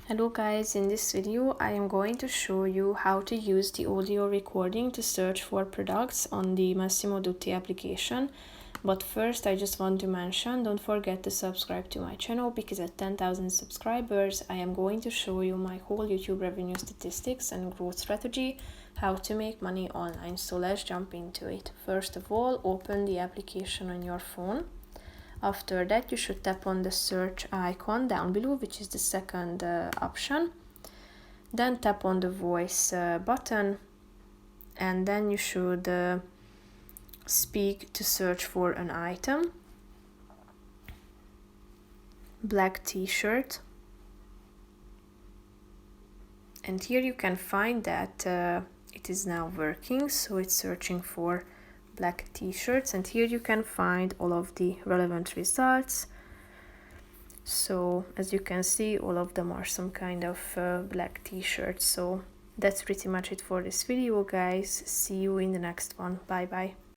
Hello guys, in this video I am going to show you how to use the audio recording to search for products on the Massimo Dutti application. But first I just want to mention, don't forget to subscribe to my channel because at 10,000 subscribers I am going to show you my whole YouTube revenue statistics and growth strategy, how to make money online. So let's jump into it. First of all, open the application on your phone. After that, you should tap on the search icon down below, which is the second option. Then tap on the voice button, and then you should speak to search for an item. Black t-shirt. And here you can find that it is now working, so it's searching for black t-shirts, and here you can find all of the relevant results. So as you can see, all of them are some kind of black t-shirts. So that's pretty much it for this video, guys. See you in the next one. Bye bye.